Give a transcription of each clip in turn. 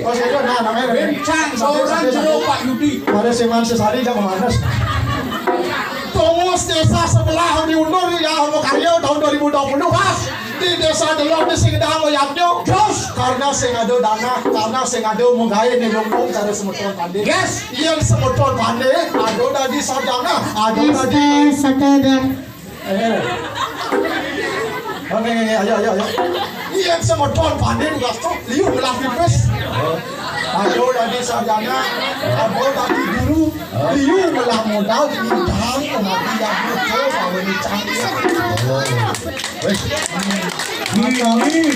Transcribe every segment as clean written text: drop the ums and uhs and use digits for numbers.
Pas itu nah namanya Bencang seorang jero Pak Yudi. Pada Seman Sesari jangan manas. Pengurus desa sebelah diundur ya Homo Karyo tahun 2020 pas di desa Delok di Singedang Moyabdo jos karena sing ada dana karena sing ada menggawe nih lumpung cara semeton pandai Yes. yang semeton pandai ada tadi sarjana ada tadi oke ayo yang semeton pandai juga tuh liu belah pipes ada tadi sarjana ada tadi guru liu belah modal diundang kemudian betul bahwa ini canggih Ini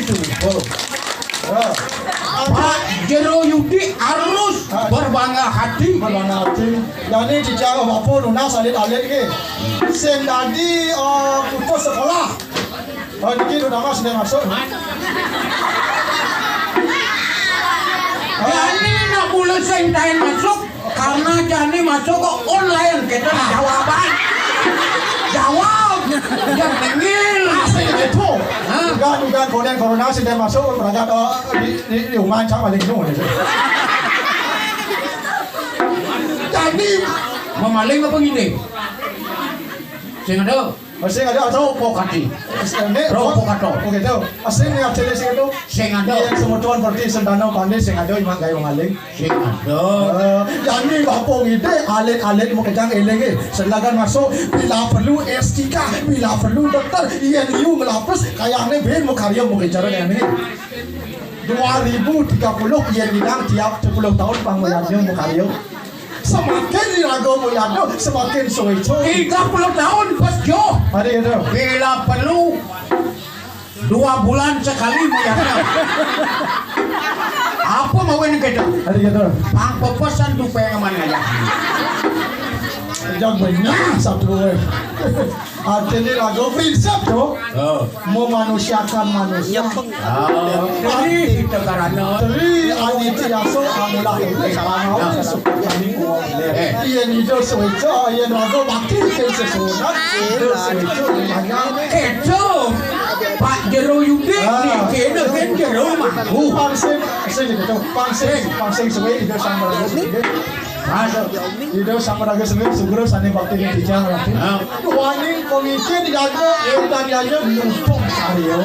tuh. Pak Jero Yudi harus berbangga hati. Berbangga hati. Dan ini dijawab apa lunas salin alit ke. Sen tadi putus sekolah. Ini udah mas sudah masuk. Jani nak boleh sentain masuk karena Jani masuk ke online kita jawaban. Jawab. Yang pengen. Asli itu. Dugaan kemudian corona sudah masuk berangkat di rumah cak balik semua. Jadi memaling apa gini? Sing ada. Masih ada atau Pokati. Provokator. Oke itu. Asli ni apa sih itu? Sing ada. Yang semutuan berarti sendana pandai sing ada imang gaya maling. Sing ada. Jadi bapong ide alit mau kejang eleng silakan masuk bila perlu S3 bila perlu dokter INU melapis kayaknya ben mau karya mau kejar yang ini 2030 yang bilang tiap 10 tahun panggilannya mau karya semakin dirago mau yado semakin soy 30 tahun pas Jo. ada itu Bila perlu 2 bulan sekali melihatnya. Apa mau ini kita? ada itu Pang pepesan tuh pengen mana ya? jangan banyak satu artinya lagu prinsip tuh memanusiakan manusia Jadi kita karena Jadi aditya so amulah itu salah seperti iya itu sesuatu iya lagu bakti itu sesuatu itu sesuatu banyak itu Pak Jero Yudi nih kena kan Jero mah. pangsing gitu pangsing sesuai itu sama lagu ada itu sama lagu sendiri segera sana bakti ini bicara warning komisi dijaga dan diaja untuk karyo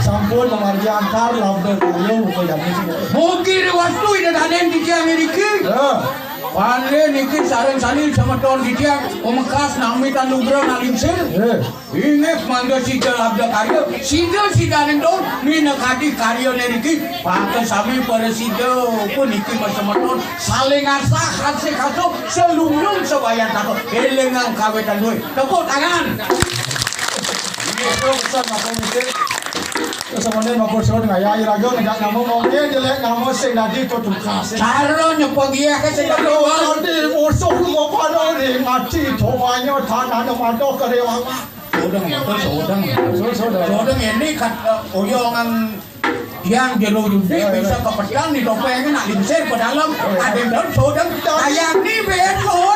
sampun memarja antar labda karyo bukan jadi Mungkin waktu itu ada yang di Amerika. Pandai nikin sarang-sarang sama tahun di tiang Omekas nami tanugrah nalimsir Ingat mangga sida labda karya Sida yang tahun Mina kadi karya neriki Pakai sami pada sida Pun nikin bersama tahun Saling asah kasih kasuk Selunung sebayang takut Elengang kawetan duit Tepuk tangan Ini pesan apa mungkin semuanya mau suruh ngaya irago ngajak nama mungkin jelek nama sing tadi tu tukas Cara nyepok iya ke sida doang di musuh mau pada di mati tuanya tanah nama dok kerewang Sodang ini kat oyongan yang Jero Yudi bisa ke pedang di topengnya nak diusir ke dalam ada yang dalam sodang kayak ini betul